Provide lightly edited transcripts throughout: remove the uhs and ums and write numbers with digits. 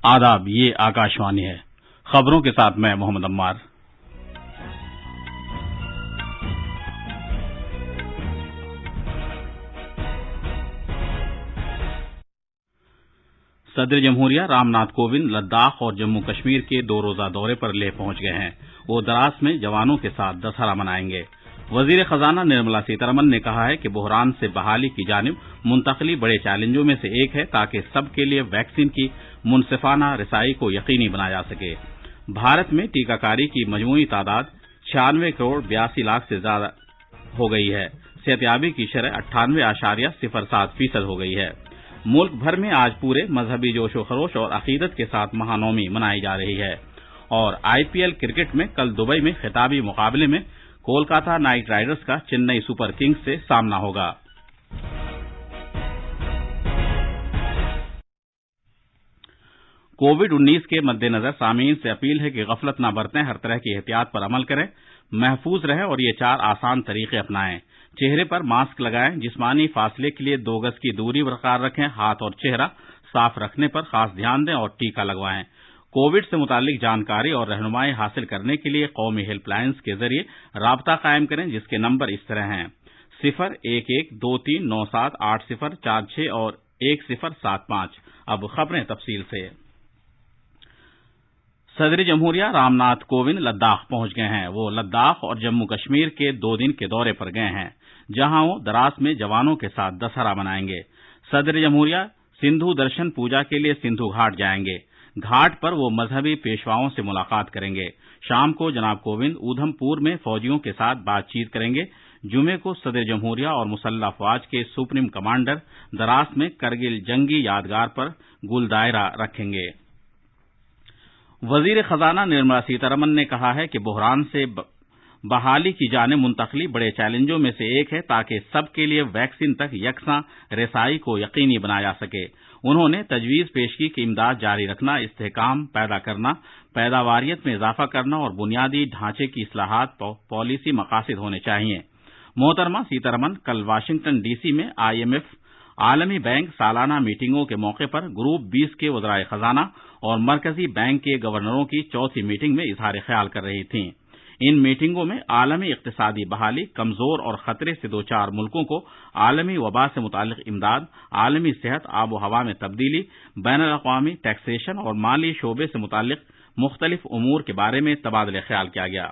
آداب، یہ آکاشوانی ہے۔ خبروں کے ساتھ میں محمد عمار۔ صدر جمہوریہ رام ناتھ کووند لداخ اور جموں کشمیر کے 2 روزہ دورے پر لیہ پہنچ گئے ہیں۔ وہ دراس میں جوانوں کے ساتھ دسہرہ منائیں گے۔ وزیر خزانہ نرملا سیتارمن نے کہا ہے کہ بحران سے بحالی کی جانب منتقلی بڑے چیلنجوں میں سے ایک ہے تاکہ سب کے لیے ویکسین کی منصفانہ رسائی کو یقینی بنایا جا سکے۔ بھارت میں ٹیکہ کاری کی مجموعی تعداد 96 کروڑ 82 لاکھ سے زیادہ ہو گئی ہے۔ صحت یابی کی شرح 98.07% ہو گئی ہے۔ ملک بھر میں آج پورے مذہبی جوش و خروش اور عقیدت کے ساتھ مہانومی منائی جا رہی ہے۔ اور IPL کرکٹ میں کل دبئی میں خطابی مقابلے میں کولکاتہ نائٹ رائڈرز کا چنئی سپر کنگز سے سامنا ہوگا۔ کووڈ-19 کے مد نظر سامعین سے اپیل ہے کہ غفلت نہ برتیں، ہر طرح کی احتیاط پر عمل کریں، محفوظ رہیں اور یہ 4 آسان طریقے اپنائیں۔ چہرے پر ماسک لگائیں، جسمانی فاصلے کے لیے 2 گز کی دوری برقرار رکھیں، ہاتھ اور چہرہ صاف رکھنے پر خاص دھیان دیں اور ٹیکہ لگوائیں۔ کووڈ سے متعلق جانکاری اور رہنمائی حاصل کرنے کے لیے قومی ہیلپ لائنز کے ذریعے رابطہ قائم کریں، جس کے نمبر اس طرح ہیں: 01123978046 اور 1075۔ اب خبریں تفصیل سے۔ صدر جمہوریہ رام ناتھ کووند لداخ پہنچ گئے ہیں۔ وہ لداخ اور جموں کشمیر کے 2 دن کے دورے پر گئے ہیں، جہاں وہ دراس میں جوانوں کے ساتھ دسہرہ منائیں گے۔ صدر جمہوریہ سندھو درشن پوجا کے لیے سندھو گھاٹ جائیں گے۔ گھاٹ پر وہ مذہبی پیشواؤں سے ملاقات کریں گے۔ شام کو جناب کووند اودھم پور میں فوجیوں کے ساتھ بات چیت کریں گے۔ جمعے کو صدر جمہوریہ اور مسلح افواج کے سپریم کمانڈر دراس میں کرگل جنگی یادگار پر گل دائرہ رکھیں گے۔ وزیر خزانہ نرملا سیتارمن نے کہا ہے کہ بحران سے بحالی کی جانب منتقلی بڑے چیلنجوں میں سے ایک ہے تاکہ سب کے لیے ویکسین تک یکساں رسائی کو یقینی بنایا جا سکے۔ انہوں نے تجویز پیش کی کہ امداد جاری رکھنا، استحکام پیدا کرنا، پیداواریت میں اضافہ کرنا اور بنیادی ڈھانچے کی اصلاحات پالیسی مقاصد ہونے چاہیے۔ محترمہ سیتارمن کل واشنگٹن DC میں IMF عالمی بینک سالانہ میٹنگوں کے موقع پر گروپ 20 کے وزرائے خزانہ اور مرکزی بینک کے گورنروں کی 4تھی میٹنگ میں اظہار خیال کر رہی تھیں۔ ان میٹنگوں میں عالمی اقتصادی بحالی، کمزور اور خطرے سے دوچار ملکوں کو عالمی وبا سے متعلق امداد، عالمی صحت، آب و ہوا میں تبدیلی، بین الاقوامی ٹیکسیشن اور مالی شعبے سے متعلق مختلف امور کے بارے میں تبادلہ خیال کیا گیا۔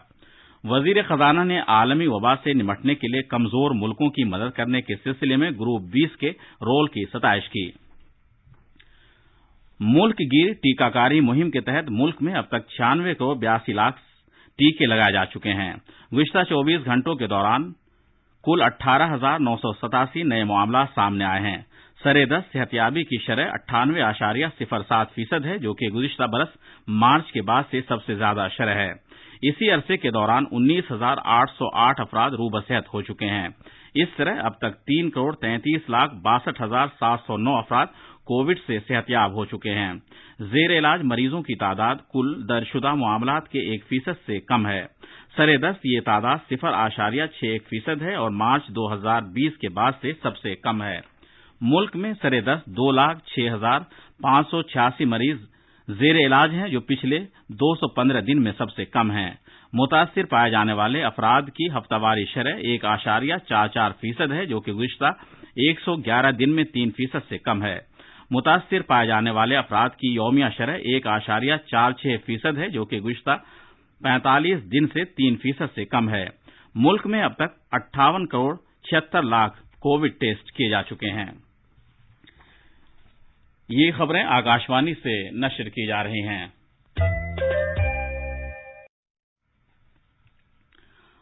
وزیر خزانہ نے عالمی وبا سے نمٹنے کے لیے کمزور ملکوں کی مدد کرنے کے سلسلے میں گروپ 20 کے رول کی ستائش کی۔ ملک گیر ٹیکہ کاری مہم کے تحت ملک میں اب تک 96 کروڑ 82 لاکھ ٹیکے لگائے جا چکے ہیں۔ گزشتہ 24 گھنٹوں کے دوران کل 18,987 نئے معاملات سامنے آئے ہیں۔ سرے-10 صحتیابی کی شرح 98.07% ہے، جو کہ گزشتہ برس مارچ کے بعد سے سب سے زیادہ شرح ہے۔ اسی عرصے کے دوران 19,808 افراد روبہ صحت ہو چکے ہیں۔ اس طرح اب تک 3 کروڑ 33 لاکھ 62,709 افراد کووڈ سے صحتیاب ہو چکے ہیں۔ زیر علاج مریضوں کی تعداد کل درج شدہ معاملات کے 1% سے کم ہے۔ سرے-10 یہ تعداد 0.61% ہے اور مارچ 2020 کے بعد سے سب سے کم ہے۔ ملک میں سرے-10 2,06,586 مریض زیر علاج ہیں، جو پچھلے 215 دن میں سب سے کم ہیں۔ متاثر پائے جانے والے افراد کی ہفتہ واری شرح 1.44% ہے، جو کہ گزشتہ 111 دن میں 3% سے کم ہے۔ متاثر پائے جانے والے افراد کی یومیہ شرح 1.46% ہے، جو کہ گزشتہ 45 دن سے 3% سے کم ہے۔ ملک میں اب تک 58 کروڑ 76 لاکھ کووڈ ٹیسٹ کیے جا چکے ہیں۔ یہ خبریں آکاشوانی سے نشر کی جا رہی ہیں۔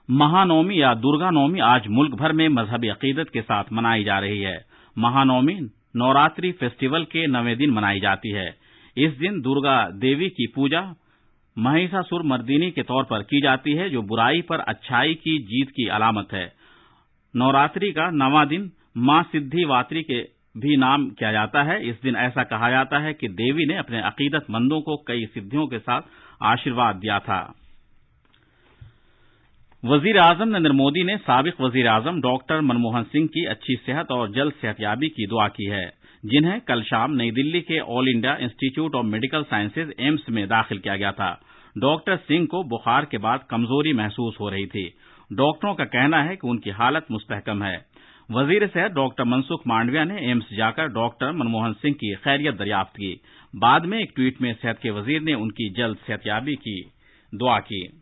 مہانومی یا درگا نومی آج ملک بھر میں مذہبی عقیدت کے ساتھ منائی جا رہی ہے۔ مہانومی نوراتری فیسٹیول کے 9ویں دن منائی جاتی ہے۔ اس دن درگا دیوی کی پوجا مہیساسور مردینی کے طور پر کی جاتی ہے، جو برائی پر اچھائی کی جیت کی علامت ہے۔ نوراتری کا 9واں دن ماں سدھی واتری کے بھی نام کیا جاتا ہے۔ اس دن ایسا کہا جاتا ہے کہ دیوی نے اپنے عقیدت مندوں کو کئی سدھیوں کے ساتھ آشیرواد دیا تھا۔ وزیر اعظم نریندر مودی نے سابق وزیر اعظم ڈاکٹر منموہن سنگھ کی اچھی صحت اور جلد صحت یابی کی دعا کی ہے۔ जिन्हें कल शाम नई दिल्ली के all India institute of medical sciences AIIMS में दाखिल किया गया था। डॉक्टर सिंह को बुखार के बाद कमजोरी महसूस हो रही थी। डॉक्टरों का कहना है कि उनकी हालत मुस्तहकम है। वजीर सेहत डॉक्टर मनसुख मांडविया ने एम्स जाकर डॉक्टर मनमोहन सिंह की खैरियत दरियाफ्त की। बाद में एक ट्वीट में सेहत के वजीर ने उनकी जल्द सेहतयाबी की दुआ की।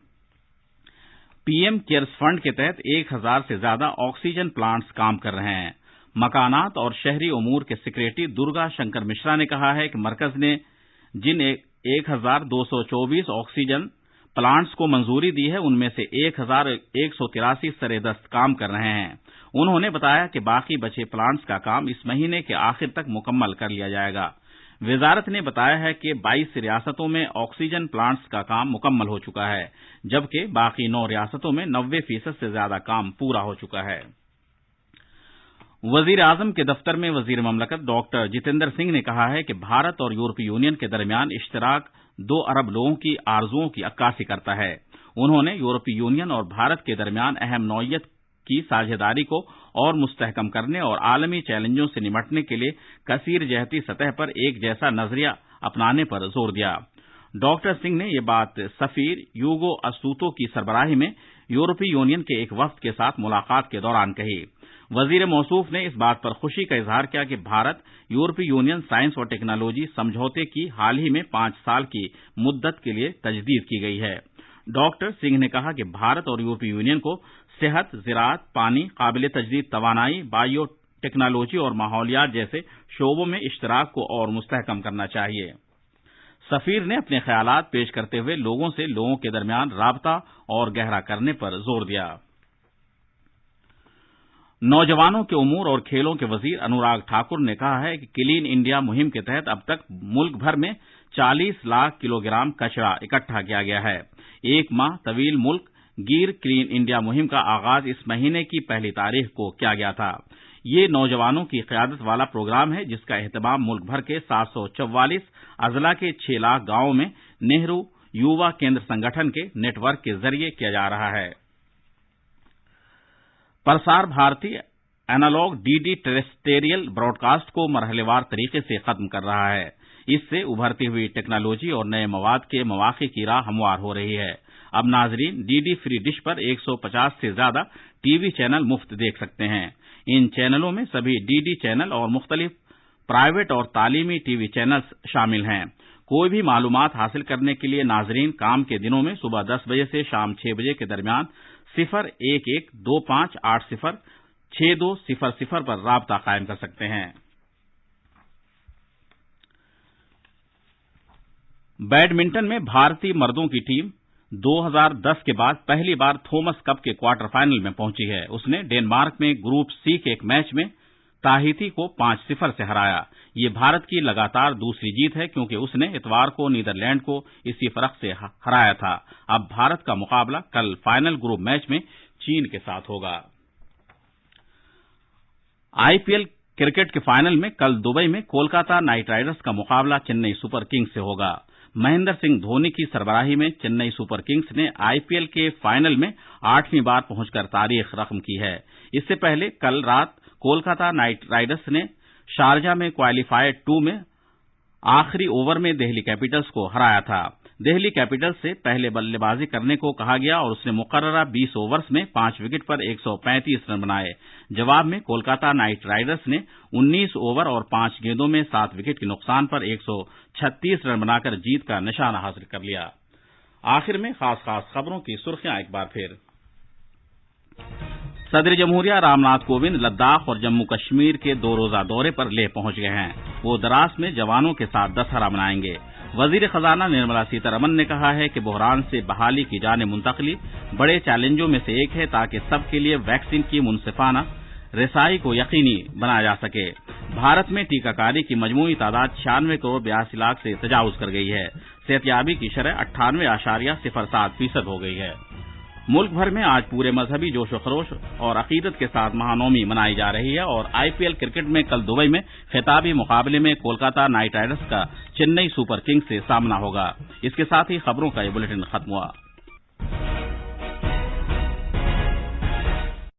पीएम केयर्स फंड के तहत 1000 से ज्यादा ऑक्सीजन प्लांट्स काम कर रहे हैं। मकानात और शहरी उमूर के सेक्रेटरी दुर्गा शंकर मिश्रा ने कहा है कि मरकज ने जिन 1224 ऑक्सीजन प्लांट्स को मंजूरी दी है, उनमें से 1183 सरेदस्त काम कर रहे हैं। उन्होंने बताया कि बाकी बचे प्लांट्स का काम इस महीने के आखिर तक मुकम्मल कर लिया जाएगा। वजारत ने बताया है कि 22 रियासतों में ऑक्सीजन प्लांट्स का काम मुकम्मल हो चुका है, जबकि बाकी 9 रियासतों में 90% से ज्यादा काम पूरा हो चुका है। वजीर आजम के दफ्तर में वजीर ममलकत डॉक्टर जितेंद्र सिंह ने कहा है कि भारत और यूरोपीय यूनियन के दरमियान इश्तराक 2 अरब लोगों की आरजुओं की अक्कासी करता है। उन्होंने यूरोपीय यूनियन और भारत के दरमियान अहम नौइयत की साझेदारी को और मुस्तहकम करने और आलमी चैलेंजों से निपटने के लिए कसीर जहती सतह पर एक जैसा नजरिया अपनाने पर जोर दिया। डॉक्टर सिंह ने ये बात सफीर यूगो अस्तूतो की सरबराही में यूरोपीय यूनियन के एक वफ्द के साथ मुलाकात के दौरान कही। वजीर मौसूफ ने इस बात पर खुशी का इजहार किया कि भारत यूरोपीय यूनियन साइंस और टेक्नोलॉजी समझौते की हाल ही में 5 साल की मुद्दत के लिए तजदीद की गई है। डॉक्टर सिंह ने कहा कि भारत और यूरोपीय यूनियन को सेहत, ज़राअत, पानी, काबिल तजदीद तवानाई, बायो टेक्नोलॉजी और माहौलियात जैसे शोबों में इश्तराक को और मुस्तहकम करना चाहिए। सफीर ने अपने ख्यालात पेश करते हुए लोगों के दरमियान राबता और गहरा करने पर जोर दिया। नौजवानों के उमूर और खेलों के वजीर अनुराग ठाकुर ने कहा है कि क्लीन इंडिया मुहिम के तहत अब तक मुल्क भर में 40 लाख किलोग्राम कचरा इकट्ठा किया गया है। एक माह तवील मुल्क गिर क्लीन इंडिया मुहिम का आगाज इस महीने की 1 तारीख को किया गया था। ये नौजवानों की क़यादत वाला प्रोग्राम है, जिसका एहतमाम मुल्क भर के 744 अजला के 6 लाख गांवों में नेहरू युवा केंद्र संगठन के नेटवर्क के जरिए किया जा रहा है। Prasar Bharati analogue DD terrestrial broadcast को मरहलेवार तरीके से खत्म कर रहा है। इससे उभरती हुई टेक्नोलॉजी और नए मवाद के मौके की राह हमवार हो रही है। अब नाजरीन डीडी फ्री डिश पर 150 से ज्यादा टीवी चैनल मुफ्त देख सकते हैं। इन चैनलों में सभी डीडी चैनल और मुख्तलिफ प्राइवेट और तालीमी टीवी चैनल्स शामिल हैं। कोई भी मालूमात हासिल करने के लिए नाजरीन काम के दिनों में सुबह 10 बजे से शाम 6 बजे के दरमियान 01125806200 पर राबता कायम कर सकते हैं। बैडमिंटन में भारतीय मर्दों की टीम 2010 के बाद पहली बार थॉमस कप के क्वार्टर फाइनल में पहुंची है। उसने डेनमार्क में ग्रुप सी के एक मैच में ताहिती को 5-0 से हराया। ये भारत की लगातार दूसरी जीत है, क्योंकि उसने इतवार को नीदरलैंड को इसी फर्क से हराया था। अब भारत का मुकाबला कल फाइनल ग्रुप मैच में चीन के साथ होगा। आईपीएल क्रिकेट के फाइनल में कल दुबई में कोलकाता नाइट राइडर्स का मुकाबला चेन्नई सुपर किंग्स से होगा। महेंद्र सिंह धोनी की सरबराही में चेन्नई सुपर किंग्स ने आईपीएल के फाइनल में 8वीं बार पहुंचकर तारीख रकम की है। इससे पहले कल रात कोलकाता नाइट राइडर्स ने शारजा में क्वालीफायर 2 में आखिरी ओवर में दिल्ली कैपिटल्स को हराया था। दिल्ली कैपिटल्स से पहले बल्लेबाजी करने को कहा गया और उसने मुकर्ररा 20 ओवर्स में 5 विकेट पर 135 रन बनाए। जवाब में कोलकाता नाइट राइडर्स ने 19 ओवर और 5 गेंदों में 7 विकेट के नुकसान पर 136 रन बनाकर जीत का निशाना हासिल कर लिया। आखिर में खास खबरों की सुर्खियां एक बार फिर। सदर जमहूरिया रामनाथ कोविंद लद्दाख और जम्मू कश्मीर के 2 रोजा दौरे पर लेह पहुंच गए हैं। वो द्रास में जवानों के साथ दशहरा मनाएंगे। वजीर खजाना निर्मला सीतारमन ने कहा है कि बहरान से बहाली की जाने मुंतकली बड़े चैलेंजों में से एक है, ताकि सबके लिए वैक्सीन की मुनसिफाना रसाई को यकीनी बनाया जा सके। भारत में टीकाकारी की मजमूई तादाद 96 करोड़ 82 लाख से तजावुज कर गई है। सेहतयाबी की शरह 98.07% हो गई है। मुल्क भर में आज पूरे मजहबी जोश व खरोश और अकीदत के साथ महानवमी मनाई जा रही है और आईपीएल क्रिकेट में कल दुबई में खिताबी मुकाबले में कोलकाता नाइट राइडर्स का चेन्नई सुपर किंग्स से सामना होगा। इसके साथ ही खबरों का ये बुलेटिन खत्म हुआ।